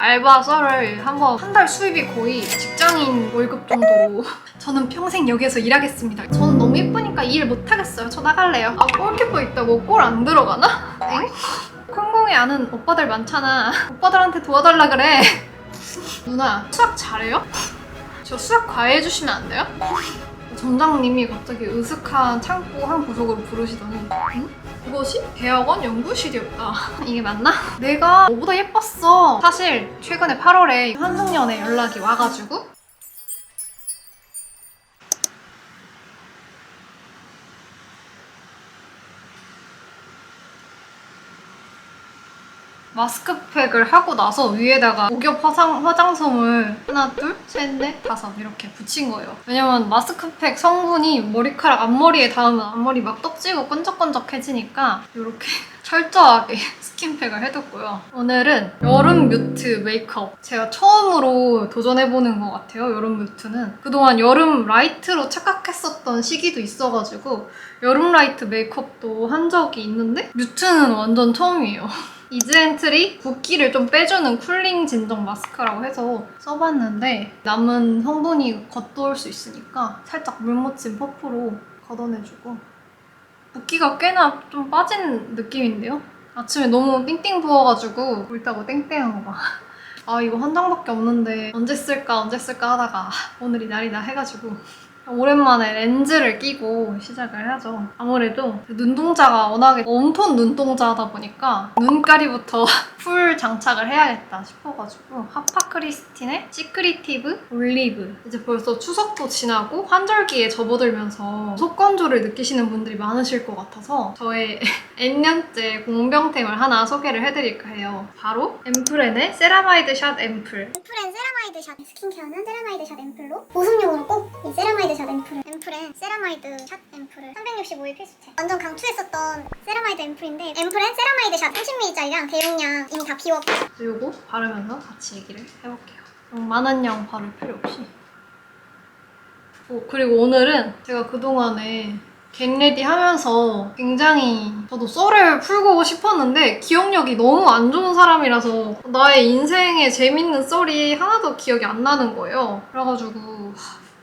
알바 썰을 한번 한 달 수입이 거의 직장인 월급 정도로 저는 평생 여기에서 일하겠습니다. 저는 너무 예쁘니까 일 못하겠어요. 저 나갈래요. 아, 골키퍼 있다고 골 안 들어가나? 엥? 콩공에 아는 오빠들 많잖아. 오빠들한테 도와달라 그래. 누나 수학 잘해요? 저 수학 과외 해주시면 안 돼요? 점장님이 갑자기 으슥한 창고 한 구석으로 부르시더니 응? 그것이 대학원 연구실이었다. 이게 맞나? 내가 너보다 예뻤어. 사실 최근에 8월에 환승연애 연락이 와가지고 마스크팩을 하고 나서 위에다가 목욕 화장솜을 하나, 둘, 셋, 넷, 다섯 이렇게 붙인 거예요. 왜냐면 마스크팩 성분이 머리카락 앞머리에 닿으면 앞머리 막 떡지고 끈적끈적해지니까 이렇게 철저하게 스킨팩을 해뒀고요. 오늘은 여름 뮤트 메이크업. 제가 처음으로 도전해보는 것 같아요, 여름 뮤트는. 그동안 여름 라이트로 착각했었던 시기도 있어가지고 여름 라이트 메이크업도 한 적이 있는데 뮤트는 완전 처음이에요. 이즈엔트리 붓기를 좀 빼주는 쿨링 진정 마스크라고 해서 써봤는데 남은 성분이 겉도올 수 있으니까 살짝 물 묻힌 퍼프로 걷어내주고 붓기가 꽤나 좀 빠진 느낌인데요? 아침에 너무 띵띵 부어가지고 울다고 땡땡한 거 봐. 아 이거 한 장밖에 없는데 언제 쓸까 하다가 오늘이 날이다 해가지고 오랜만에 렌즈를 끼고 시작을 해야죠. 아무래도 눈동자가 워낙에 웜톤 눈동자다 보니까 눈가리부터 풀 장착을 해야겠다 싶어가지고 하파크리스틴의 시크리티브 올리브. 이제 벌써 추석도 지나고 환절기에 접어들면서 속 건조를 느끼시는 분들이 많으실 것 같아서 저의 N년째 공병템을 하나 소개를 해드릴까 해요. 바로 앰플앤의 세라마이드 샷 앰플. 앰플앤 세라마이드 샷 스킨케어는 세라마이드 샷 앰플로 보습용으로 꼭 이 세라마이드 샷 앰플앤 세라마이드 샷 앰플을 365일 필수템. 완전 강추했었던 세라마이드 앰플인데 앰플앤 세라마이드 샷 30ml짜리랑 대용량 이미 다 비웠고 요거 바르면서 같이 얘기를 해볼게요. 너무 많은 양 바를 필요 없이. 그리고 오늘은 제가 그동안에 겟레디 하면서 굉장히 저도 썰을 풀고 싶었는데 기억력이 너무 안 좋은 사람이라서 나의 인생에 재밌는 썰이 하나도 기억이 안 나는 거예요. 그래가지고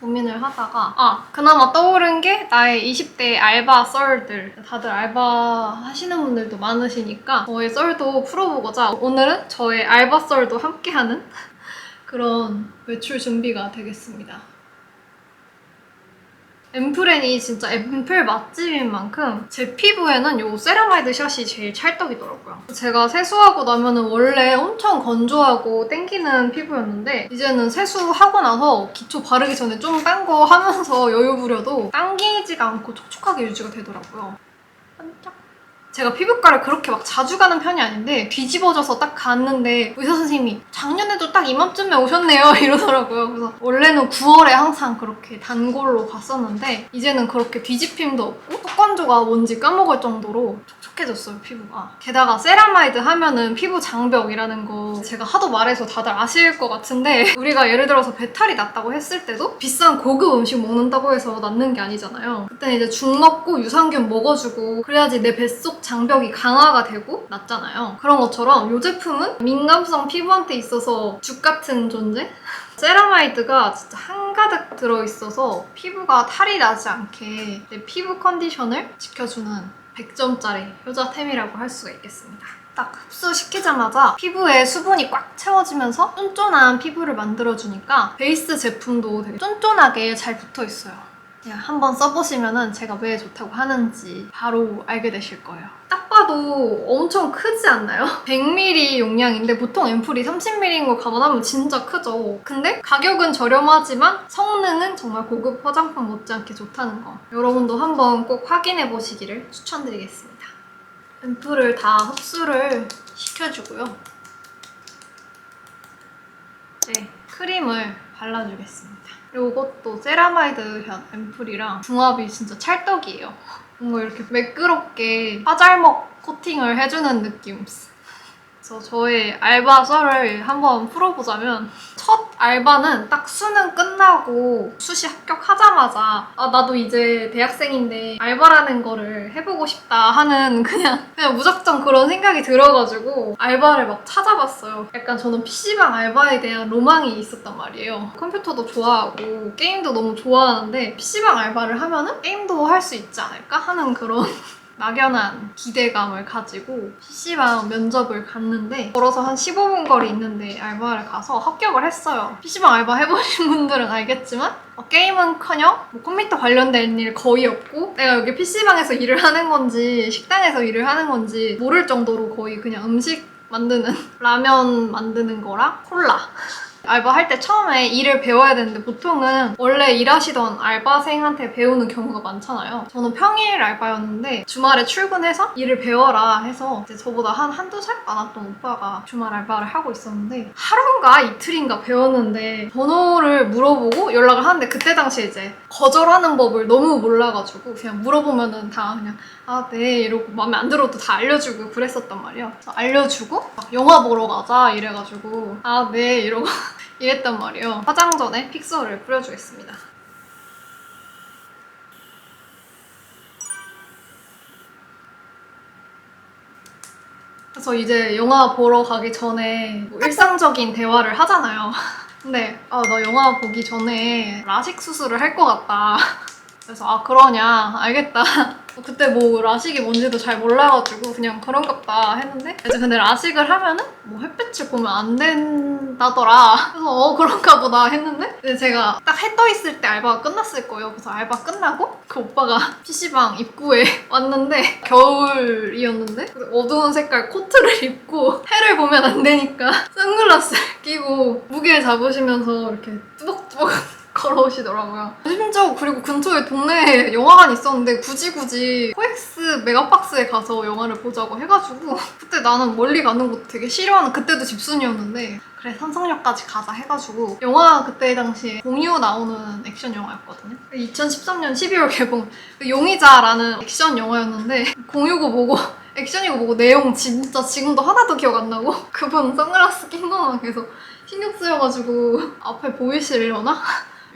고민을 하다가 그나마 떠오른 게 나의 20대 알바 썰들. 다들 알바 하시는 분들도 많으시니까 저의 썰도 풀어보고자 오늘은 저의 알바 썰도 함께하는 그런 외출 준비가 되겠습니다. 앰플앤이 진짜 앰플 맛집인 만큼 제 피부에는 이 세라마이드 샷이 제일 찰떡이더라고요. 제가 세수하고 나면은 원래 엄청 건조하고 땡기는 피부였는데 이제는 세수하고 나서 기초 바르기 전에 좀 딴 거 하면서 여유 부려도 당기지가 않고 촉촉하게 유지가 되더라고요. 반짝. 제가 피부과를 그렇게 막 자주 가는 편이 아닌데 뒤집어져서 딱 갔는데 의사 선생님이 작년에도 딱 이맘쯤에 오셨네요 이러더라고요. 그래서 원래는 9월에 항상 그렇게 단골로 갔었는데 이제는 그렇게 뒤집힘도 없고 속건조가 뭔지 까먹을 정도로 촉촉해졌어요, 피부가. 게다가 세라마이드 하면은 피부 장벽이라는 거 제가 하도 말해서 다들 아실 것 같은데 우리가 예를 들어서 배탈이 났다고 했을 때도 비싼 고급 음식 먹는다고 해서 낫는 게 아니잖아요. 그때는 이제 죽 먹고 유산균 먹어주고 그래야지 내 뱃속 장벽이 강화가 되고 낫잖아요. 그런 것처럼 이 제품은 민감성 피부한테 있어서 죽 같은 존재? 세라마이드가 진짜 한가득 들어있어서 피부가 탈이 나지 않게 내 피부 컨디션을 지켜주는 100점짜리 효자템이라고 할 수가 있겠습니다. 딱 흡수시키자마자 피부에 수분이 꽉 채워지면서 쫀쫀한 피부를 만들어주니까 베이스 제품도 되게 쫀쫀하게 잘 붙어있어요. 그냥 한번 써보시면 제가 왜 좋다고 하는지 바로 알게 되실 거예요. 딱 봐도 엄청 크지 않나요? 100ml 용량인데 보통 앰플이 30ml인 거 감안하면 진짜 크죠. 근데 가격은 저렴하지만 성능은 정말 고급 화장품 못지않게 좋다는 거. 여러분도 한번 꼭 확인해 보시기를 추천드리겠습니다. 앰플을 다 흡수를 시켜주고요. 네, 크림을 발라주겠습니다. 이것도 세라마이드 샷 앰플이랑 궁합이 진짜 찰떡이에요. 뭔가 이렇게 매끄럽게 화잘먹 코팅을 해주는 느낌. 그래서 저의 알바 썰을 한번 풀어보자면 첫 알바는 딱 수능 끝나고 수시 합격하자마자 나도 이제 대학생인데 알바라는 거를 해보고 싶다 하는 그냥 무작정 그런 생각이 들어가지고 알바를 막 찾아봤어요. 약간 저는 PC방 알바에 대한 로망이 있었단 말이에요. 컴퓨터도 좋아하고 게임도 너무 좋아하는데 PC방 알바를 하면은 게임도 할 수 있지 않을까 하는 그런 막연한 기대감을 가지고 PC방 면접을 갔는데 걸어서 한 15분 거리 있는데 알바를 가서 합격을 했어요. PC방 알바 해보신 분들은 알겠지만 게임은커녕 컴퓨터 관련된 일 거의 없고 내가 여기 PC방에서 일을 하는 건지 식당에서 일을 하는 건지 모를 정도로 거의 그냥 음식 만드는 라면 만드는 거랑 콜라 알바할 때 처음에 일을 배워야 되는데 보통은 원래 일하시던 알바생한테 배우는 경우가 많잖아요. 저는 평일 알바였는데 주말에 출근해서 일을 배워라 해서 이제 저보다 한두 살 많았던 오빠가 주말 알바를 하고 있었는데 하루인가 이틀인가 배웠는데 번호를 물어보고 연락을 하는데 그때 당시에 이제 거절하는 법을 너무 몰라가지고 그냥 물어보면은 다 그냥 네 이러고 마음에 안 들어도 다 알려주고 그랬었단 말이에요. 그래서 알려주고 막 영화 보러 가자 이래가지고 네 이러고 이랬단 말이에요. 화장 전에 픽서를 뿌려주겠습니다. 그래서 이제 영화 보러 가기 전에 뭐 일상적인 대화를 하잖아요. 근데 나 영화 보기 전에 라식 수술을 할 것 같다. 그래서 그러냐 알겠다. 그때 뭐 라식이 뭔지도 잘 몰라가지고 그냥 그런갑다 했는데 이제 근데 라식을 하면은 뭐 햇빛을 보면 안 된다더라. 그래서 그런가 보다 했는데 이제 제가 딱 해 떠 있을 때 알바가 끝났을 거예요. 그래서 알바 끝나고 그 오빠가 PC방 입구에 왔는데 겨울이었는데 어두운 색깔 코트를 입고 해를 보면 안 되니까 선글라스를 끼고 무게 잡으시면서 이렇게 뚜벅뚜벅 걸어오시더라고요. 심지어 그리고 근처에 동네에 영화관이 있었는데 굳이 코엑스 메가박스에 가서 영화를 보자고 해가지고 그때 나는 멀리 가는 것도 되게 싫어하는 그때도 집순이었는데 그래 삼성역까지 가자 해가지고 영화 그때 당시에 공유 나오는 액션 영화였거든요. 2013년 12월 개봉 용의자라는 액션 영화였는데 공유고 보고 액션이고 보고 내용 진짜 지금도 하나도 기억 안 나고 그분 선글라스 낀 것만 계속 신경 쓰여가지고 앞에 보이시려나?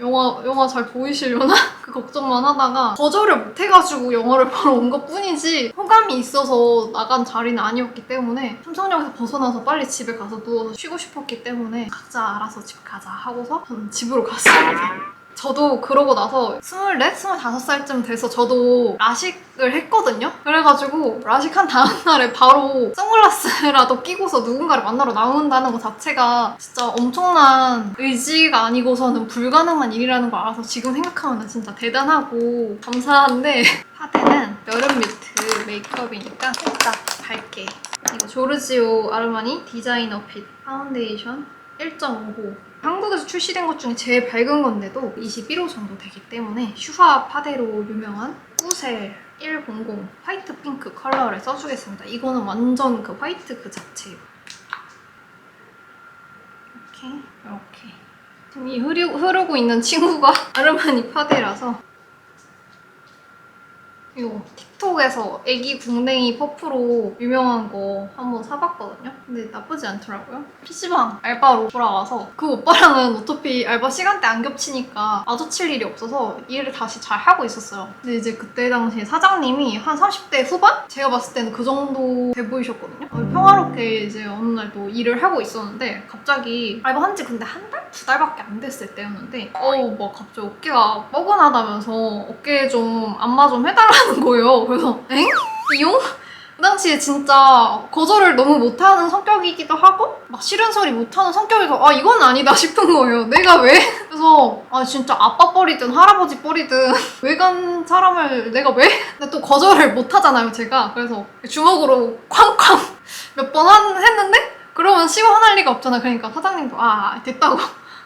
영화 잘 보이시려나? 그 걱정만 하다가 거절을 못해가지고 영화를 보러 온 것뿐이지 호감이 있어서 나간 자리는 아니었기 때문에 삼성역에서 벗어나서 빨리 집에 가서 누워서 쉬고 싶었기 때문에 각자 알아서 집 가자 하고서 저는 집으로 갔어요. 저도 그러고 나서 24, 25살쯤 돼서 저도 라식을 했거든요? 그래가지고 라식한 다음날에 바로 선글라스라도 끼고서 누군가를 만나러 나온다는 것 자체가 진짜 엄청난 의지가 아니고서는 불가능한 일이라는 걸 알아서 지금 생각하면 진짜 대단하고 감사한데 파데는 여름 뮤트 메이크업이니까 살짝 밝게 이거 조르지오 아르마니 디자이너 핏 파운데이션 1.5호 한국에서 출시된 것 중에 제일 밝은 건데도 21호 정도 되기 때문에 슈화 파데로 유명한 꾸셀 100 화이트 핑크 컬러를 써주겠습니다. 이거는 완전 그 화이트 그 자체예요. 이렇게 지금 이 흐르고 있는 친구가 아르마니 파데라서 이거 틱톡에서 애기 궁뎅이 퍼프로 유명한 거 한번 사봤거든요? 근데 나쁘지 않더라고요. PC방 알바로 돌아와서 그 오빠랑은 어차피 알바 시간대 안 겹치니까 마주칠 일이 없어서 일을 다시 잘 하고 있었어요. 근데 이제 그때 당시에 사장님이 한 30대 후반? 제가 봤을 때는 그 정도 돼 보이셨거든요? 평화롭게 이제 어느 날 또 일을 하고 있었는데 갑자기 알바 한지 근데 한 달? 2달밖에 안 됐을 때였는데 막 갑자기 어깨가 뻐근하다면서 어깨 좀 안마 좀 해달라는 거예요. 그래서 엥? 이용? 그 당시에 진짜 거절을 너무 못하는 성격이기도 하고 막 싫은 소리 못하는 성격이어서 이건 아니다 싶은 거예요. 내가 왜? 그래서 진짜 아빠 뻘이든 할아버지 뻘이든 외간 사람을 내가 왜? 근데 또 거절을 못하잖아요 제가. 그래서 주먹으로 쾅쾅 몇 번 했는데 그러면 시원할 리가 없잖아. 그러니까 사장님도 됐다고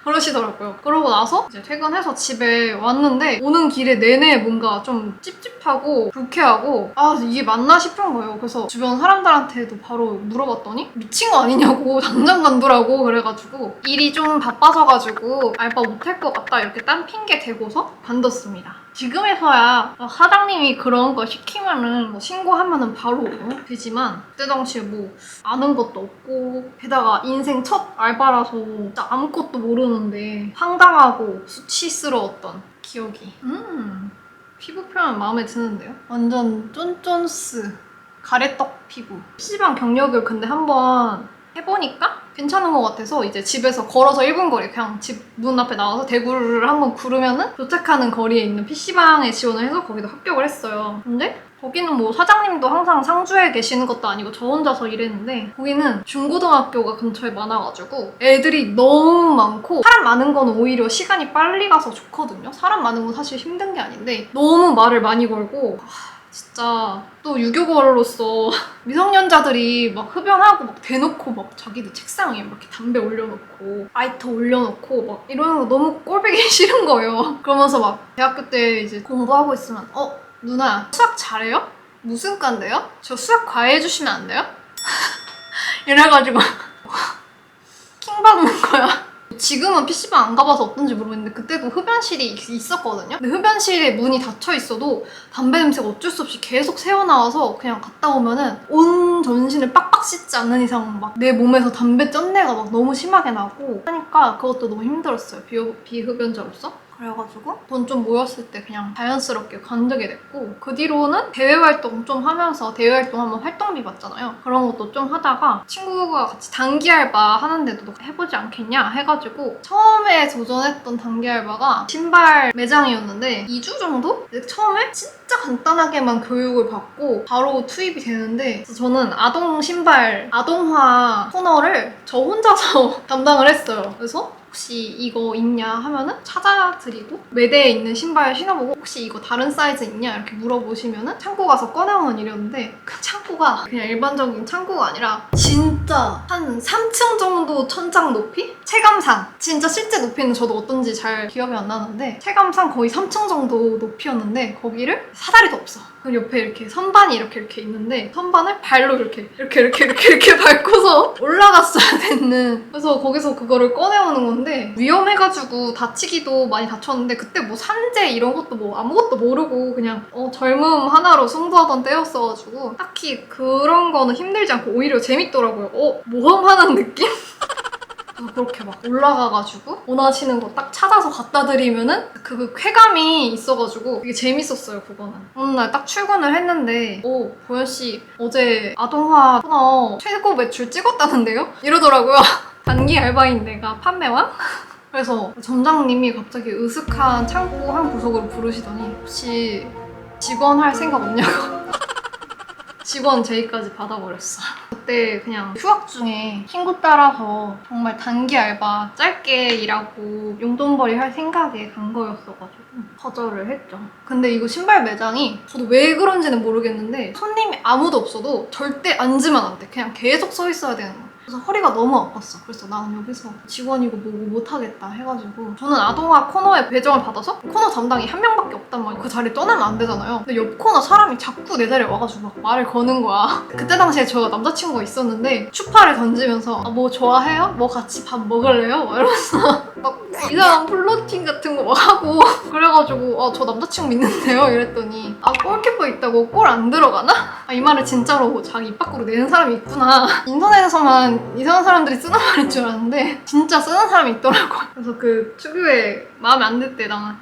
그러시더라고요. 그러고 나서 이제 퇴근해서 집에 왔는데 오는 길에 내내 뭔가 좀 찝찝하고 불쾌하고 이게 맞나 싶은 거예요. 그래서 주변 사람들한테도 바로 물어봤더니 미친 거 아니냐고 당장 관두라고 그래가지고 일이 좀 바빠져가지고 알바 못할 것 같다 이렇게 딴 핑계 대고서 관뒀습니다. 지금에서야 사장님이 그런 거 시키면은 뭐 신고하면은 바로 되지만 그때 당시에 뭐 아는 것도 없고 게다가 인생 첫 알바라서 진짜 아무것도 모르는데 황당하고 수치스러웠던 기억이. 피부 표현 마음에 드는데요? 완전 쫀쫀스 가래떡 피부. PC방 경력을 근데 한번 해보니까 괜찮은 것 같아서 이제 집에서 걸어서 1분 거리 그냥 집 문 앞에 나와서 대구를 한번 구르면은 도착하는 거리에 있는 PC방에 지원을 해서 거기도 합격을 했어요. 근데 거기는 뭐 사장님도 항상 상주에 계시는 것도 아니고 저 혼자서 일했는데 거기는 중고등학교가 근처에 많아가지고 애들이 너무 많고 사람 많은 거는 오히려 시간이 빨리 가서 좋거든요. 사람 많은 건 사실 힘든 게 아닌데 너무 말을 많이 걸고 진짜 또 유교걸로서 미성년자들이 막 흡연하고 막 대놓고 막 자기들 책상에 막 이렇게 담배 올려놓고 라이터 올려놓고 막 이러는 거 너무 꼴보기 싫은 거예요. 그러면서 막 대학교 때 이제 공부하고 있으면 누나 수학 잘해요? 무슨 과인데요? 저 수학 과외 해주시면 안 돼요? 이래가지고 킹 받는 거야. 지금은 PC방 안 가봐서 어떤지 모르겠는데 그때도 흡연실이 있었거든요. 근데 흡연실에 문이 닫혀 있어도 담배 냄새가 어쩔 수 없이 계속 새어나와서 그냥 갔다 오면은 온 전신을 빡빡 씻지 않는 이상 막 내 몸에서 담배 쩐내가 막 너무 심하게 나고 하니까 그것도 너무 힘들었어요. 비흡연자로서. 그래가지고 돈 좀 모였을 때 그냥 자연스럽게 관두게 됐고 그 뒤로는 대외 활동 좀 하면서 대외 활동하면 활동비 받잖아요. 그런 것도 좀 하다가 친구가 같이 단기 알바 하는데도 너 해보지 않겠냐 해가지고 처음에 도전했던 단기 알바가 신발 매장이었는데 2주 정도? 처음에 진짜 간단하게만 교육을 받고 바로 투입이 되는데 그래서 저는 아동 신발 아동화 코너를 저 혼자서 담당을 했어요. 그래서 혹시 이거 있냐 하면은 찾아드리고 매대에 있는 신발 신어보고 혹시 이거 다른 사이즈 있냐 이렇게 물어보시면은 창고 가서 꺼내오는 일이었는데 그 창고가 그냥 일반적인 창고가 아니라 진짜 한 3층 정도 천장 높이? 체감상 진짜 실제 높이는 저도 어떤지 잘 기억이 안 나는데 체감상 거의 3층 정도 높이였는데 거기를 사다리도 없어. 그 옆에 이렇게 선반이 이렇게 있는데 선반을 발로 이렇게 밟고서 올라갔어야 되는. 그래서 거기서 그거를 꺼내오는 건데 위험해가지고 다치기도 많이 다쳤는데 그때 뭐 산재 이런 것도 뭐 아무것도 모르고 그냥 젊음 하나로 승부하던 때였어가지고 딱히 그런 거는 힘들지 않고 오히려 재밌더라고요. 모험하는 느낌? 그렇게 막 올라가가지고 원하시는 거 딱 찾아서 갖다 드리면은 그 쾌감이 있어가지고 되게 재밌었어요. 그거는 어느 날 딱 출근을 했는데 보현씨 어제 아동화 코너 최고 매출 찍었다는데요? 이러더라고요. 단기 알바인 내가 판매왕? 그래서 점장님이 갑자기 으슥한 창고 한 구석으로 부르시더니 혹시 직원 할 생각 없냐고. 직원 제의까지 받아버렸어. 그때 그냥 휴학 중에 친구 따라서 정말 단기 알바 짧게 일하고 용돈벌이 할 생각에 간 거였어가지고 거절을 했죠. 근데 이거 신발 매장이 저도 왜 그런지는 모르겠는데 손님이 아무도 없어도 절대 앉으면 안 돼. 그냥 계속 서 있어야 되는 거야. 그래서 허리가 너무 아팠어. 그래서 나는 여기서 직원이고 뭐고 못하겠다 해가지고 저는 아동화 코너에 배정을 받아서 코너 담당이 한 명밖에 없단 말이야. 그 자리에 떠나면 안 되잖아요. 근데 옆 코너 사람이 자꾸 내 자리에 와가지고 막 말을 거는 거야. 그때 당시에 제가 남자친구가 있었는데 추파를 던지면서 뭐 좋아해요? 뭐 같이 밥 먹을래요? 막 이러면서 막 이상한 플러팅 같은 거 막 하고 그래가지고 저 남자친구 있는데요? 이랬더니 골키퍼 있다고 골 안 들어가나? 이 말을 진짜로 자기 입 밖으로 내는 사람이 있구나. 인터넷에서만 이상한 사람들이 쓰는 말인 줄 알았는데 진짜 쓰는 사람이 있더라고. 그래서 그 특유의 마음에 안 들 때 나만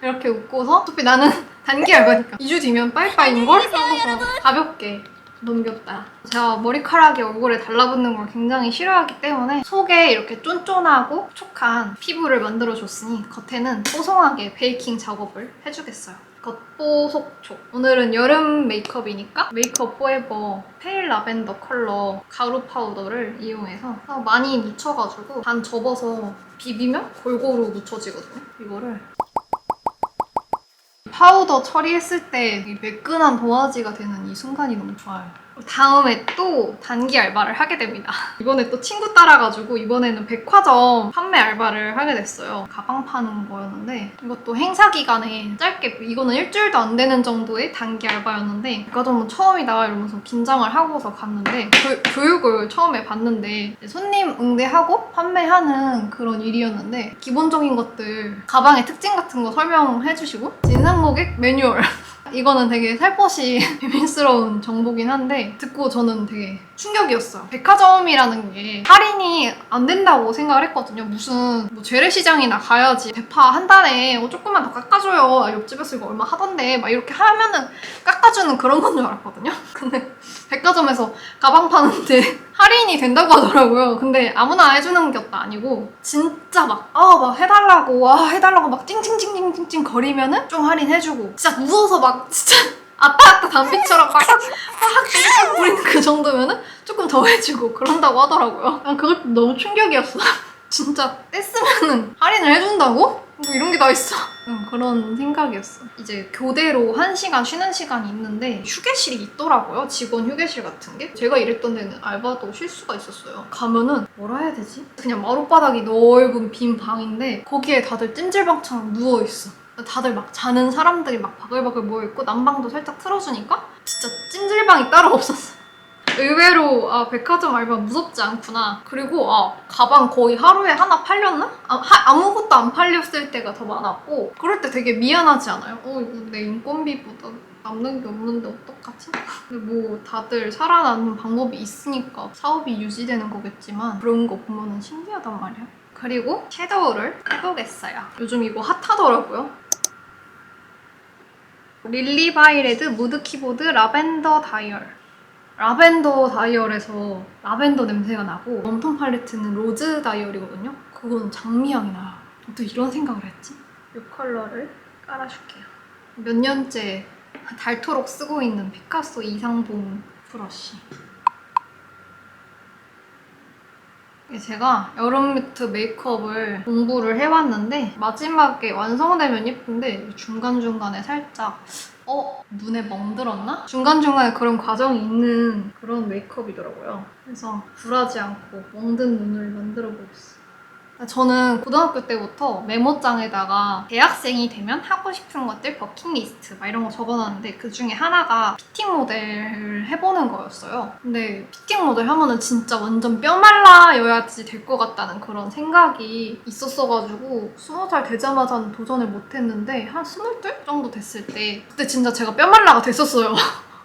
이렇게 웃고서 어차피 나는 단기 알바니까 2주 뒤면 빠이빠이인걸? 하고서 가볍게 넘겼다. 제가 머리카락이 얼굴에 달라붙는 걸 굉장히 싫어하기 때문에 속에 이렇게 쫀쫀하고 촉촉한 피부를 만들어줬으니 겉에는 뽀송하게 베이킹 작업을 해주겠어요. 겉보속촉. 오늘은 여름 메이크업이니까 메이크업 포에버 페일 라벤더 컬러 가루 파우더를 이용해서 많이 묻혀가지고 반 접어서 비비면 골고루 묻혀지거든요. 이거를 파우더 처리했을 때 이 매끈한 도화지가 되는 이 순간이 너무 좋아요. 다음에 또 단기 알바를 하게 됩니다. 이번에 또 친구 따라가지고 이번에는 백화점 판매 알바를 하게 됐어요. 가방 파는 거였는데 이것도 행사 기간에 짧게, 이거는 일주일도 안 되는 정도의 단기 알바였는데 백화점은 처음이다 이러면서 긴장을 하고서 갔는데 교육을 처음에 받는데 손님 응대하고 판매하는 그런 일이었는데 기본적인 것들, 가방의 특징 같은 거 설명해주시고 진상 고객 매뉴얼 이거는 되게 살포시 비밀스러운 정보긴 한데 듣고 저는 되게 충격이었어요. 백화점이라는 게 할인이 안 된다고 생각을 했거든요. 무슨 뭐 재래시장이나 가야지 대파 한 단에 조금만 더 깎아줘요. 옆집에서 이거 얼마 하던데 막 이렇게 하면은 깎아주는 그런 건 줄 알았거든요. 근데 백화점에서 가방 파는데 할인이 된다고 하더라고요. 근데 아무나 해주는 것도 아니고 진짜 막 해달라고 막 찡찡찡찡찡찡 거리면은 좀 할인해주고 진짜 무서워서 막 진짜 아따 담비처럼 막 부리는 그 정도면은 조금 더 해주고 그런다고 하더라고요. 난 그것도 너무 충격이었어. 진짜 뗐으면은 할인을 해준다고? 뭐 이런 게 다 있어. 그런 생각이었어. 이제 교대로 1시간 쉬는 시간이 있는데 휴게실이 있더라고요. 직원 휴게실 같은 게. 제가 일했던 데는 알바도 쉴 수가 있었어요. 가면은 뭐라 해야 되지? 그냥 마룻바닥이 넓은 빈 방인데 거기에 다들 찜질방처럼 누워있어. 다들 막 자는 사람들이 막 바글바글 모여있고 난방도 살짝 틀어주니까 진짜 찜질방이 따로 없었어. 의외로 백화점 알바 무섭지 않구나. 그리고 가방 거의 하루에 하나 팔렸나? 아무것도 안 팔렸을 때가 더 많았고 그럴 때 되게 미안하지 않아요? 이거 내 인건비보다 남는 게 없는데 어떡하지? 근데 뭐 다들 살아남는 방법이 있으니까 사업이 유지되는 거겠지만 그런 거 보면은 신기하단 말이야. 그리고 섀도우를 해보겠어요. 요즘 이거 핫하더라고요. 릴리 바이레드 무드 키보드 라벤더 다이얼. 라벤더 다이얼에서 라벤더 냄새가 나고 웜톤 팔레트는 로즈 다이얼이거든요. 그건 장미향이 나요. 또 이런 생각을 했지? 이 컬러를 깔아줄게요. 몇 년째 닳도록 쓰고 있는 피카소 이상봉 브러쉬. 제가 여름 뮤트 메이크업을 공부를 해왔는데 마지막에 완성되면 예쁜데 중간중간에 살짝 눈에 멍들었나? 중간중간에 그런 과정이 있는 그런 메이크업이더라고요. 그래서 굴하지 않고 멍든 눈을 만들어 보겠어요. 저는 고등학교 때부터 메모장에다가 대학생이 되면 하고 싶은 것들 버킷리스트 막 이런 거 적어놨는데 그 중에 하나가 피팅 모델을 해보는 거였어요. 근데 피팅 모델 하면은 진짜 완전 뼈말라여야지 될 것 같다는 그런 생각이 있었어가지고 20살 되자마자는 도전을 못했는데 한 22 정도 됐을 때 그때 진짜 제가 뼈말라가 됐었어요.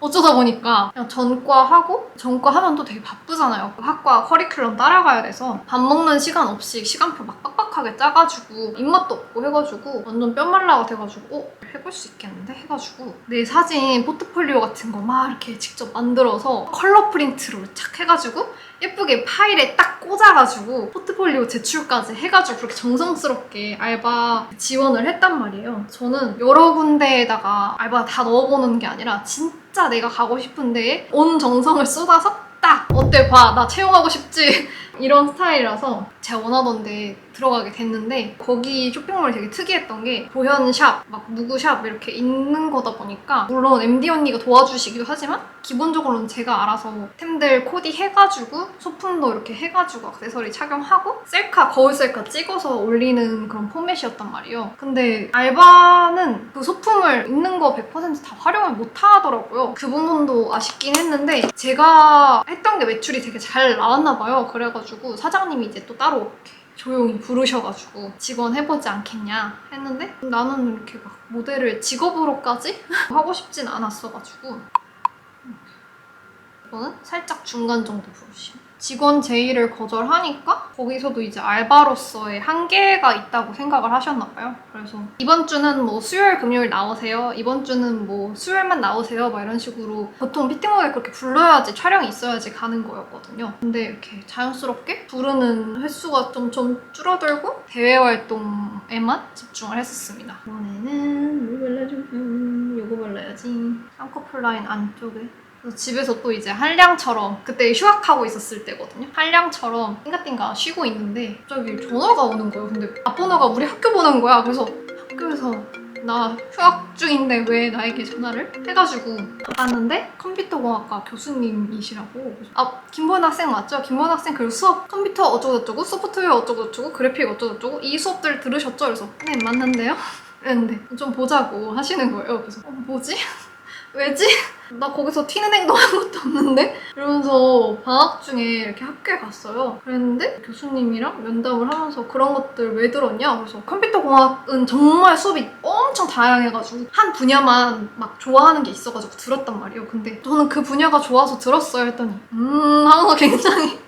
어쩌다 보니까 그냥 전과 하면 또 되게 바쁘잖아요. 학과 커리큘럼 따라가야 돼서 밥 먹는 시간 없이 시간표 막 빡빡하게 짜가지고 입맛도 없고 해가지고 완전 뼈말라가 돼가지고 해볼 수 있겠는데? 해가지고 내 사진 포트폴리오 같은 거 막 이렇게 직접 만들어서 컬러 프린트로 착 해가지고 예쁘게 파일에 딱 꽂아가지고 포트폴리오 제출까지 해가지고 그렇게 정성스럽게 알바 지원을 했단 말이에요. 저는 여러 군데에다가 알바 다 넣어보는 게 아니라 진짜 내가 가고 싶은 데에 온 정성을 쏟아서 딱 어때 봐 나 채용하고 싶지 이런 스타일이라서 제가 원하던 데 들어가게 됐는데 거기 쇼핑몰이 되게 특이했던 게 보현샵, 막 무구샵 이렇게 있는 거다 보니까 물론 MD 언니가 도와주시기도 하지만 기본적으로는 제가 알아서 템들 코디 해가지고 소품도 이렇게 해가지고 액세서리 착용하고 셀카, 거울 셀카 찍어서 올리는 그런 포맷이었단 말이에요. 근데 알바는 그 소품을 있는 거 100%다 활용을 못 하더라고요. 그 부분도 아쉽긴 했는데 제가 했던 게 매출이 되게 잘 나왔나 봐요. 그래가지고 사장님이 이제 또 따로 이렇게 조용히 부르셔가지고 직원 해보지 않겠냐 했는데 나는 이렇게 막 모델을 직업으로까지 하고 싶진 않았어가지고 이거는 살짝 중간 정도 부르심. 직원 제의를 거절하니까 거기서도 이제 알바로서의 한계가 있다고 생각을 하셨나 봐요. 그래서 이번 주는 뭐 수요일, 금요일 나오세요. 이번 주는 뭐 수요일만 나오세요. 막 이런 식으로 보통 피팅모델 그렇게 불러야지 촬영이 있어야지 가는 거였거든요. 근데 이렇게 자연스럽게 부르는 횟수가 좀 줄어들고 대외 활동에만 집중을 했었습니다. 이번에는 뭐 발라줄까? 요거 발라야지. 쌍꺼풀 라인 안쪽에 집에서 또 이제 한량처럼 그때 휴학하고 있었을 때거든요. 한량처럼 띵가띵가 쉬고 있는데 갑자기 전화가 오는 거예요. 근데 앞번호가 우리 학교 번호인 거야. 그래서 학교에서 나 휴학 중인데 왜 나에게 전화를? 해가지고 봤는데 컴퓨터공학과 교수님이시라고. 아, 김보현 학생 맞죠? 김보현 학생 그리고 수업 컴퓨터 어쩌고저쩌고 소프트웨어 어쩌고저쩌고 그래픽 어쩌고저쩌고 이 수업들 들으셨죠? 그래서 네 맞는데요? 이랬는데 좀 보자고 하시는 거예요. 그래서 뭐지? 왜지? 나 거기서 튀는 행동 한 것도 없는데? 이러면서 방학 중에 이렇게 학교에 갔어요. 그랬는데 교수님이랑 면담을 하면서 그런 것들 왜 들었냐? 그래서 컴퓨터공학은 정말 수업이 엄청 다양해가지고 한 분야만 막 좋아하는 게 있어가지고 들었단 말이에요. 근데 저는 그 분야가 좋아서 들었어요 했더니 하면서 굉장히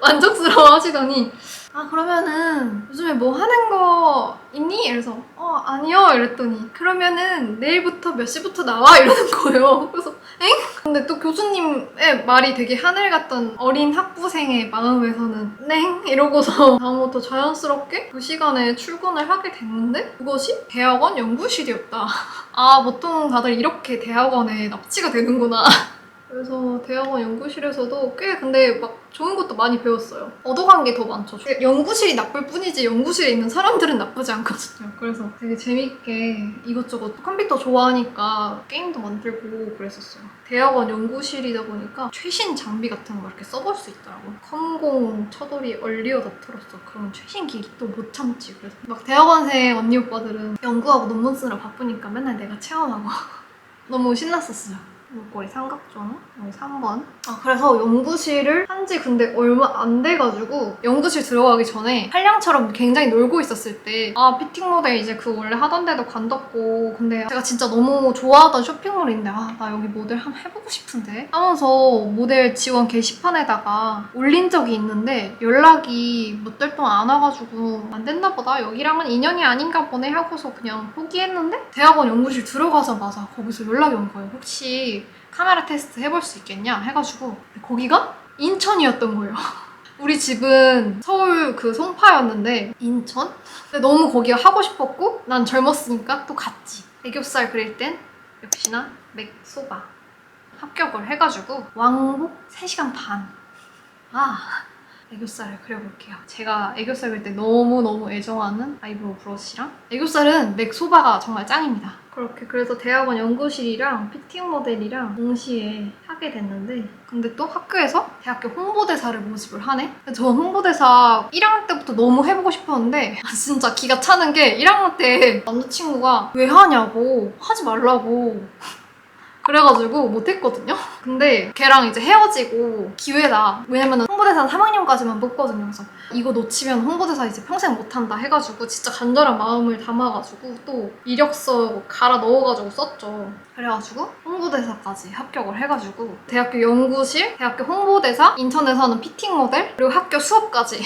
만족스러워 하시더니 아 그러면은 요즘에 뭐 하는 거 있니? 이래서 아니요 이랬더니 그러면은 내일부터 몇 시부터 나와? 이러는 거예요. 그래서 엥? 근데 또 교수님의 말이 되게 하늘 같던 어린 학부생의 마음에서는 넹? 이러고서 다음부터 자연스럽게 그 시간에 출근을 하게 됐는데 그것이 대학원 연구실이었다. 아 보통 다들 이렇게 대학원에 납치가 되는구나. 그래서 대학원 연구실에서도 꽤 근데 막 좋은 것도 많이 배웠어요. 얻어간 게 더 많죠. 연구실이 나쁠 뿐이지 연구실에 있는 사람들은 나쁘지 않거든요. 그래서 되게 재밌게 이것저것 컴퓨터 좋아하니까 게임도 만들고 그랬었어요. 대학원 연구실이다 보니까 최신 장비 같은 거 이렇게 써볼 수 있더라고요. 컴공, 쳐돌이, 얼리어답터로서 그런 최신 기기 또 못 참지. 그래서 막 대학원생 언니 오빠들은 연구하고 논문 쓰느라 바쁘니까 맨날 내가 체험하고 너무 신났었어요. 목걸이 삼각존 여기 3번. 그래서 연구실을 한지 근데 얼마 안 돼가지고 연구실 들어가기 전에 한량처럼 굉장히 놀고 있었을 때 피팅 모델 이제 그 원래 하던 데도 관뒀고 근데 제가 진짜 너무 좋아하던 쇼핑몰이 있는데 나 여기 모델 한번 해보고 싶은데 하면서 모델 지원 게시판에다가 올린 적이 있는데 연락이 몇 달 동안 안 와가지고 안 됐나 보다 여기랑은 인연이 아닌가 보네 하고서 그냥 포기했는데 대학원 연구실 들어가자마자 거기서 연락이 온 거예요. 혹시 카메라 테스트 해볼 수 있겠냐 해가지고 거기가 인천이었던 거예요. 우리 집은 서울 그 송파였는데 인천? 근데 너무 거기가 하고 싶었고 난 젊었으니까 또 갔지. 애교살 그릴 땐 역시나 맥소바 합격을 해가지고 왕복 3시간 반. 애교살을 그려볼게요. 제가 애교살 그릴 때 너무너무 애정하는 아이브로우 브러쉬랑 애교살은 맥소바가 정말 짱입니다. 그렇게 그래서 대학원 연구실이랑 피팅 모델이랑 동시에 하게 됐는데 근데 또 학교에서 대학교 홍보대사를 모집을 하네? 저 홍보대사 1학년 때부터 너무 해보고 싶었는데 진짜 기가 차는 게 1학년 때 남자친구가 왜 하냐고 하지 말라고 그래가지고 못했거든요? 근데 걔랑 이제 헤어지고 기회다. 왜냐면 홍보대사는 3학년까지만 뽑거든요. 그래서 이거 놓치면 홍보대사 이제 평생 못한다 해가지고 진짜 간절한 마음을 담아가지고 또 이력서 갈아 넣어가지고 썼죠. 그래가지고 홍보대사까지 합격을 해가지고 대학교 연구실, 대학교 홍보대사, 인천에서는 피팅 모델, 그리고 학교 수업까지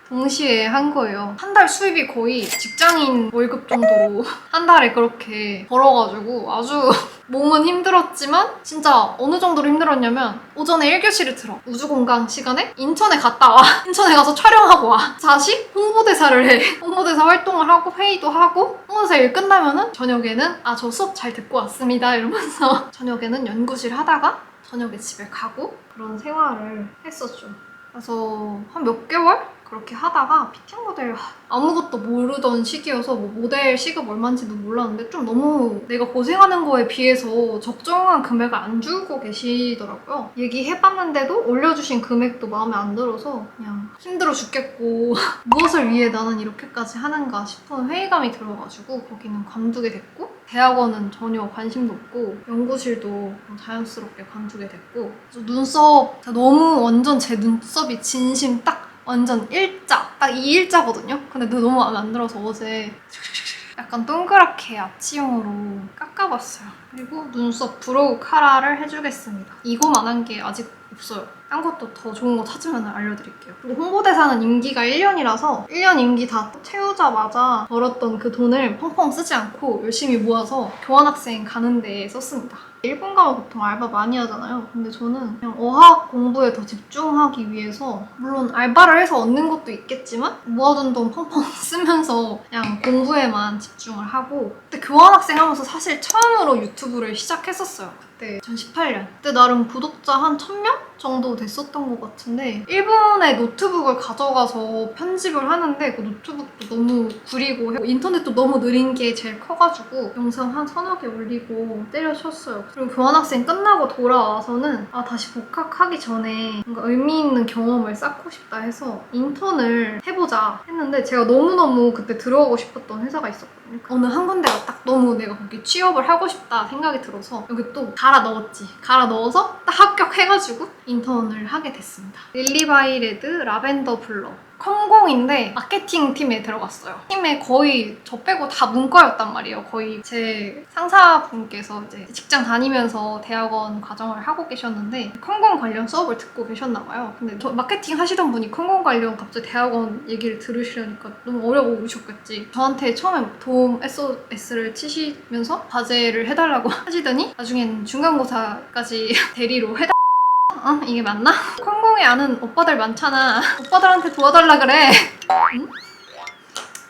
동시에 한 거예요. 한 달 수입이 거의 직장인 월급 정도로 한 달에 그렇게 벌어가지고 아주 몸은 힘들었지만 진짜 어느 정도로 힘들었냐면 오전에 1교시를 들어. 우주공강 시간에 인천에 갔다 와. 인천에 가서 촬영하고 와. 다시 홍보대사를 해. 홍보대사 활동을 하고 회의도 하고 홍보대사 일 끝나면은 저녁에는 저 수업 잘 듣고 왔습니다 이러면서 저녁에는 연구실 하다가 저녁에 집에 가고 그런 생활을 했었죠. 그래서 한 몇 개월? 그렇게 하다가 피팅 모델 아무것도 모르던 시기여서 뭐 모델 시급 얼마인지도 몰랐는데 좀 너무 내가 고생하는 거에 비해서 적정한 금액을 안 주고 계시더라고요. 얘기해봤는데도 올려주신 금액도 마음에 안 들어서 그냥 힘들어 죽겠고 무엇을 위해 나는 이렇게까지 하는가 싶은 회의감이 들어가지고 거기는 관두게 됐고 대학원은 전혀 관심도 없고 연구실도 자연스럽게 관두게 됐고 그래서 눈썹 너무 완전 제 눈썹이 진심 딱 완전 일자, 딱 이 일자거든요? 근데 너무 마음에 안 들어서 어제 약간 동그랗게 아치형으로 깎아봤어요. 그리고 눈썹 브로우 카라를 해주겠습니다. 이거만한 게 아직 없어요. 딴 것도 더 좋은 거 찾으면 알려드릴게요. 그리고 홍보대사는 임기가 1년이라서 1년 임기 다 채우자마자 벌었던 그 돈을 펑펑 쓰지 않고 열심히 모아서 교환학생 가는 데에 썼습니다. 일본 가면 보통 알바 많이 하잖아요. 근데 저는 그냥 어학 공부에 더 집중하기 위해서 물론 알바를 해서 얻는 것도 있겠지만 모아둔 돈 펑펑 쓰면서 그냥 공부에만 집중을 하고 그때 교환학생 하면서 사실 처음으로 유튜브를 시작했었어요. 그때 2018년. 그때 나름 구독자 한 1000명? 정도 됐었던 것 같은데 일본에 노트북을 가져가서 편집을 하는데 그 노트북도 너무 구리고 인터넷도 너무 느린 게 제일 커가지고 영상 한 서너 개 올리고 때려쳤어요. 그리고 교환학생 끝나고 돌아와서는 다시 복학하기 전에 뭔가 의미 있는 경험을 쌓고 싶다 해서 인턴을 해보자 했는데 제가 너무너무 그때 들어가고 싶었던 회사가 있었거든요. 어느 한 군데가 딱 너무 내가 거기 취업을 하고 싶다 생각이 들어서 여기 또 갈아 넣었지. 갈아 넣어서 딱 합격해가지고 인턴을 하게 됐습니다. 릴리바이레드 라벤더 블러 컴공인데 마케팅 팀에 들어갔어요. 팀에 거의 저 빼고 다 문과였단 말이에요. 거의 제 상사분께서 이제 직장 다니면서 대학원 과정을 하고 계셨는데 컴공 관련 수업을 듣고 계셨나 봐요. 근데 저 마케팅 하시던 분이 컴공 관련 갑자기 대학원 얘기를 들으시려니까 너무 어려 보이셨겠지. 저한테 처음에 도움 SOS를 치시면서 과제를 해달라고 하시더니 나중엔 중간고사까지 대리로 해달라고 이게 맞나? 컴공에 아는 오빠들 많잖아. 오빠들한테 도와달라 그래. 응?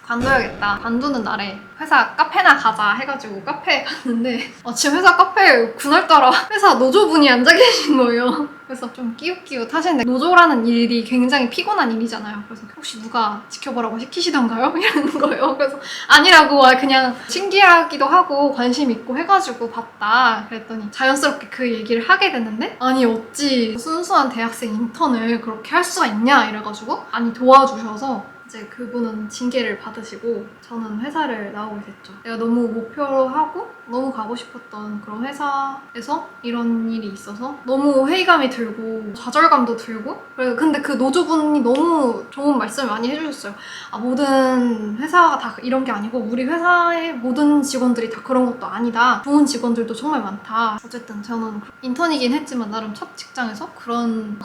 관둬야겠다. 관두는 날에 회사 카페나 가자 해가지고 카페에 갔는데 지금 회사 카페에 그날따라 회사 노조분이 앉아 계신 거예요. 그래서 좀 끼웃끼웃 하시는데 노조라는 일이 굉장히 피곤한 일이잖아요. 그래서 혹시 누가 지켜보라고 시키시던가요? 이러는 거예요. 그래서 아니라고 그냥 신기하기도 하고 관심 있고 해가지고 봤다. 그랬더니 자연스럽게 그 얘기를 하게 됐는데 아니 어찌 순수한 대학생 인턴을 그렇게 할 수가 있냐 이래가지고 아니 도와주셔서 이제 그분은 징계를 받으시고 저는 회사를 나오게 됐죠. 내가 너무 목표로 하고 너무 가고 싶었던 그런 회사에서 이런 일이 있어서 너무 회의감이 들고 좌절감도 들고 근데 그 노조분이 너무 좋은 말씀을 많이 해주셨어요. 모든 회사가 다 이런 게 아니고 우리 회사의 모든 직원들이 다 그런 것도 아니다. 좋은 직원들도 정말 많다. 어쨌든 저는 인턴이긴 했지만 나름 첫 직장에서 그런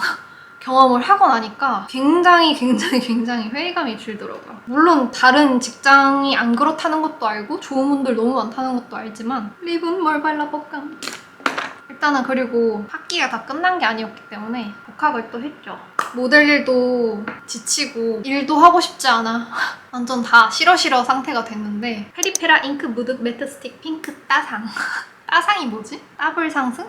경험을 하고 나니까 굉장히 회의감이 들더라고요. 물론 다른 직장이 안 그렇다는 것도 알고 좋은 분들 너무 많다는 것도 알지만 립은 뭘 발라볼까? 일단은 그리고 학기가 다 끝난 게 아니었기 때문에 복학을 또 했죠. 모델 일도 지치고 일도 하고 싶지 않아. 완전 다 싫어 상태가 됐는데 페리페라 잉크 무드 매트 스틱 핑크 따상. 따상이 뭐지? 따블 상승?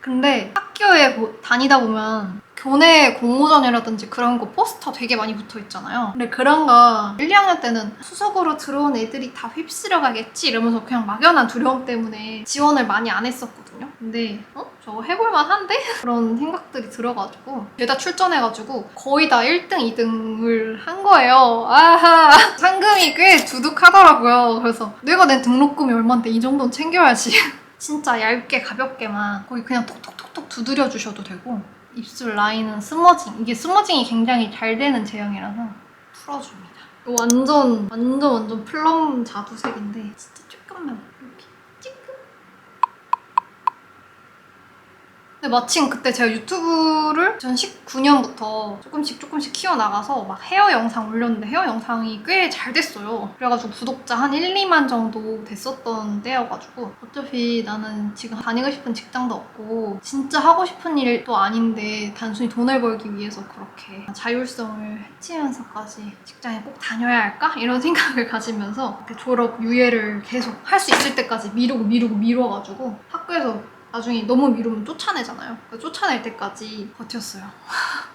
근데 학교에 다니다 보면 교내 공모전이라든지 그런 거 포스터 되게 많이 붙어 있잖아요. 근데 그런 거 1, 2학년 때는 수석으로 들어온 애들이 다 휩쓸어 가겠지 이러면서 그냥 막연한 두려움 때문에 지원을 많이 안 했었거든요. 근데 저거 해볼만 한데? 그런 생각들이 들어가지고 죄다 출전해가지고 거의 다 1등, 2등을 한 거예요. 아하 상금이 꽤 두둑하더라고요. 그래서 내가 낸 등록금이 얼만데 이 정도는 챙겨야지. 진짜 얇게 가볍게만 거기 그냥 톡톡톡톡 두드려 주셔도 되고 입술 라인은 스머징. 이게 스머징이 굉장히 잘 되는 제형이라서 풀어줍니다. 이거 완전 플럼 자두색인데 진짜 조금만 이렇게 찌끔. 근데 마침 그때 제가 유튜브를 2019년부터 조금씩 키워나가서 막 헤어 영상 올렸는데 헤어 영상이 꽤 잘 됐어요. 그래가지고 구독자 한 1, 2만 정도 됐었던 때여가지고 어차피 나는 지금 다니고 싶은 직장도 없고 진짜 하고 싶은 일도 아닌데 단순히 돈을 벌기 위해서 그렇게 자율성을 해치면서까지 직장에 꼭 다녀야 할까? 이런 생각을 가지면서 졸업 유예를 계속 할 수 있을 때까지 미뤄가지고 학교에서 나중에 너무 미루면 쫓아내잖아요. 쫓아낼 때까지 버텼어요.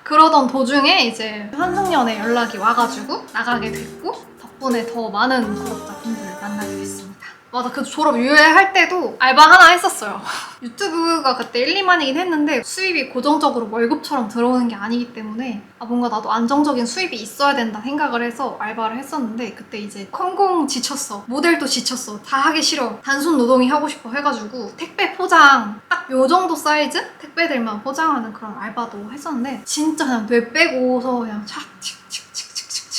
그러던 도중에 이제 한승연에 연락이 와가지고 나가게 됐고 덕분에 더 많은 구독자분들을 만나게 됐습니다. 맞아, 그 졸업 유예할 때도 알바 하나 했었어요. 유튜브가 그때 1, 2만이긴 했는데 수입이 고정적으로 월급처럼 들어오는 게 아니기 때문에 뭔가 나도 안정적인 수입이 있어야 된다 생각을 해서 알바를 했었는데 그때 이제 컴공 지쳤어. 모델도 지쳤어. 다 하기 싫어. 단순 노동이 하고 싶어 해가지고 택배 포장 딱 요 정도 사이즈? 택배들만 포장하는 그런 알바도 했었는데 진짜 그냥 뇌 빼고서 그냥 착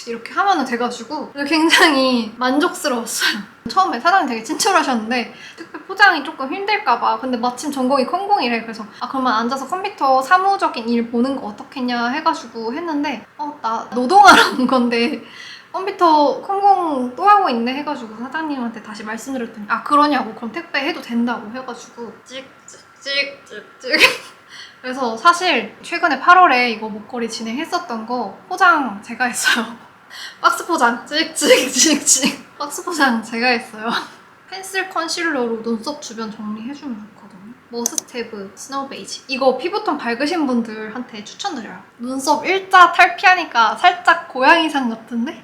이렇게 하면 돼가지고 굉장히 만족스러웠어요. 처음에 사장님 되게 친절하셨는데 택배 포장이 조금 힘들까봐 근데 마침 전공이 컴공이래. 그래서 그러면 앉아서 컴퓨터 사무적인 일 보는 거 어떻겠냐 해가지고 했는데 나 노동하러 온 건데 컴퓨터 컴공 또 하고 있네 해가지고 사장님한테 다시 말씀드렸더니 그러냐고 그럼 택배 해도 된다고 해가지고 찍찍찍찍 그래서 사실 최근에 8월에 이거 목걸이 진행했었던 거 포장 제가 했어요. 박스 포장 찍찍찍찍 박스 포장 제가 했어요. 펜슬 컨실러로 눈썹 주변 정리해주면 좋거든요. 머스테브 스노우 베이지. 이거 피부톤 밝으신 분들한테 추천드려요. 눈썹 일자 탈피하니까 살짝 고양이상 같은데?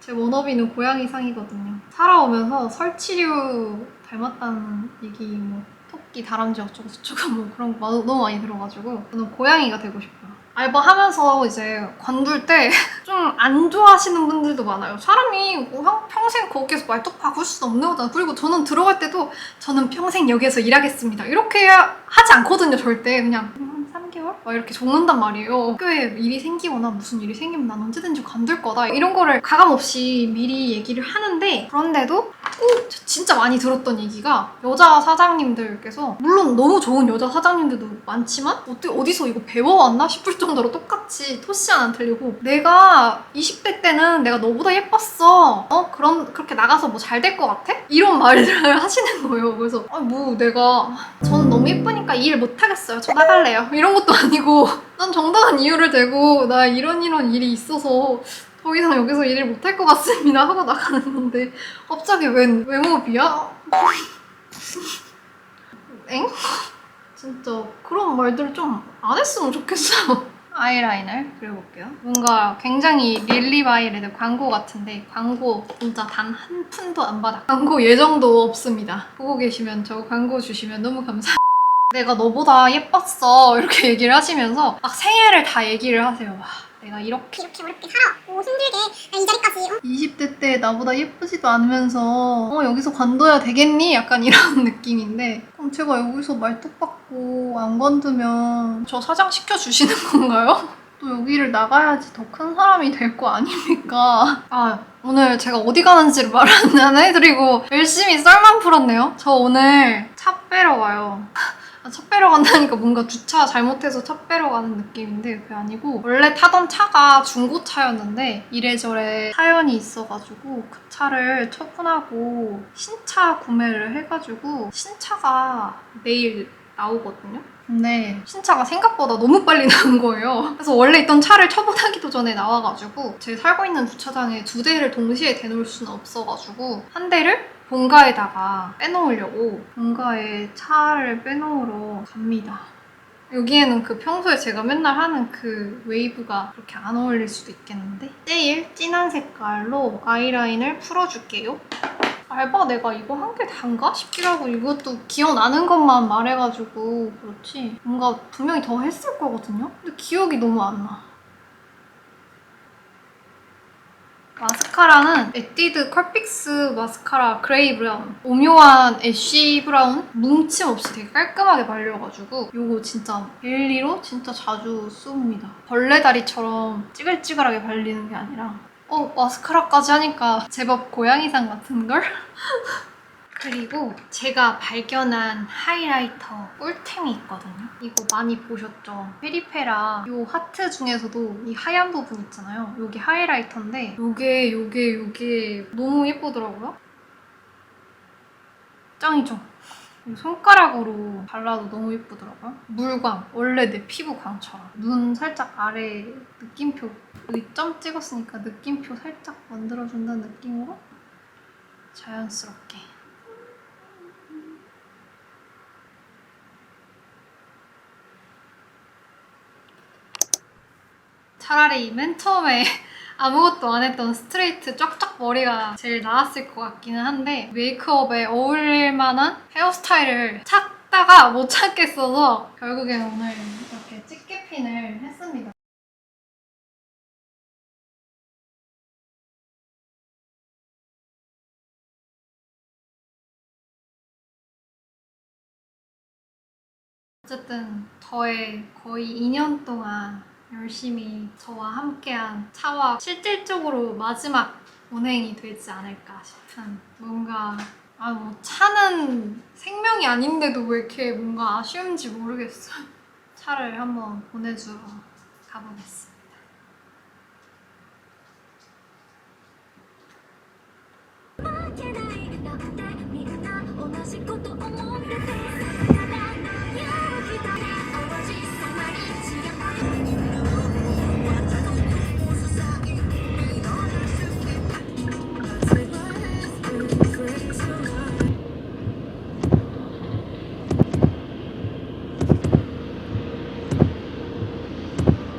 제 워너비는 고양이상이거든요. 살아오면서 설치류 닮았다는 얘기 뭐 토끼, 다람쥐 어쩌고 저쩌고 뭐 그런 거 너무 많이 들어가지고 저는 고양이가 되고 싶어요. 알바하면서 이제 관둘 때 좀 안 좋아하시는 분들도 많아요. 사람이 뭐 평생 거기서 말뚝 박을 수는 없는 거잖아. 그리고 저는 들어갈 때도 저는 평생 여기에서 일하겠습니다. 이렇게 하지 않거든요, 절대. 그냥 한 3개월? 막 이렇게 적는단 말이에요. 학교에 일이 생기거나 무슨 일이 생기면 난 언제든지 관둘 거다. 이런 거를 가감없이 미리 얘기를 하는데 그런데도 꼭 진짜 많이 들었던 얘기가 여자 사장님들께서 물론 너무 좋은 여자 사장님들도 많지만 어디서 이거 배워왔나 싶을 정도로 똑같이 토시 하나 안 틀리고 내가 20대 때는 내가 너보다 예뻤어. 그렇게 나가서 뭐 잘 될 것 같아? 이런 말을 하시는 거예요. 그래서 뭐 내가 저는 너무 예쁘니까 일 못하겠어요. 저 나갈래요. 이런 것도 아니고 난 정당한 이유를 대고 나 이런 일이 있어서 더 이상 여기서 일을 못할 것 같습니다 하고 나가는 건데 갑자기 웬 외모비야? 엥? 진짜 그런 말들을 좀 안 했으면 좋겠어요. 아이라이너 그려볼게요. 뭔가 굉장히 릴리바이레드 광고 같은데 광고 진짜 단 한 푼도 안 받아. 광고 예정도 없습니다. 보고 계시면 저 광고 주시면 너무 감사합니다. 내가 너보다 예뻤어 이렇게 얘기를 하시면서 막 생애를 다 얘기를 하세요. 와, 내가 이렇게 어렵게 살아. 힘들게 이 자리까지 20대 때 나보다 예쁘지도 않으면서 여기서 관둬야 되겠니? 약간 이런 느낌인데 그럼 제가 여기서 말뚝 박고 안 관두면 저 사장 시켜주시는 건가요? 또 여기를 나가야지 더 큰 사람이 될 거 아닙니까? 오늘 제가 어디 가는지를 말 안 해드리고 열심히 썰만 풀었네요. 저 오늘 차 빼러 가요. 차 빼러 간다니까 뭔가 주차 잘못해서 차 빼러 가는 느낌인데 그게 아니고 원래 타던 차가 중고차였는데 이래저래 사연이 있어가지고 그 차를 처분하고 신차 구매를 해가지고 신차가 내일 나오거든요. 근데 신차가 생각보다 너무 빨리 나온 거예요. 그래서 원래 있던 차를 처분하기도 전에 나와가지고 제가 살고 있는 주차장에 2대를 동시에 대놓을 수는 없어가지고 한 대를 본가에다가 빼놓으려고 본가에 차를 빼놓으러 갑니다. 여기에는 그 평소에 제가 맨날 하는 그 웨이브가 그렇게 안 어울릴 수도 있겠는데 제일 진한 색깔로 아이라인을 풀어줄게요. 알바 내가 이거 한 개 단가 싶기도 하고 이것도 기억나는 것만 말해가지고 그렇지 뭔가 분명히 더 했을 거거든요? 근데 기억이 너무 안 나. 마스카라는 에뛰드 컬픽스 마스카라 그레이 브라운. 오묘한 애쉬 브라운 뭉침 없이 되게 깔끔하게 발려가지고 이거 진짜 데일리로 진짜 자주 씁니다. 벌레다리처럼 찌글찌글하게 발리는 게 아니라 마스카라까지 하니까 제법 고양이상 같은걸? 그리고 제가 발견한 하이라이터 꿀템이 있거든요. 이거 많이 보셨죠? 페리페라 이 하트 중에서도 이 하얀 부분 있잖아요. 여기 하이라이터인데 요게 너무 예쁘더라고요. 짱이죠? 손가락으로 발라도 너무 예쁘더라고요. 물광, 원래 내 피부 광처럼. 눈 살짝 아래 느낌표, 여기 점 찍었으니까 느낌표 살짝 만들어준다는 느낌으로 자연스럽게. 차라리 맨 처음에 아무것도 안 했던 스트레이트 쫙쫙 머리가 제일 나았을 것 같기는 한데 메이크업에 어울릴 만한 헤어스타일을 찾다가 못 찾겠어서 결국엔 오늘 이렇게 집게핀을 했습니다. 어쨌든 저의 거의 2년 동안 열심히 저와 함께한 차와 실질적으로 마지막 운행이 되지 않을까 싶은 뭔가 뭐 차는 생명이 아닌데도 왜 이렇게 뭔가 아쉬운지 모르겠어요. 차를 한번 보내주러 가보겠습니다.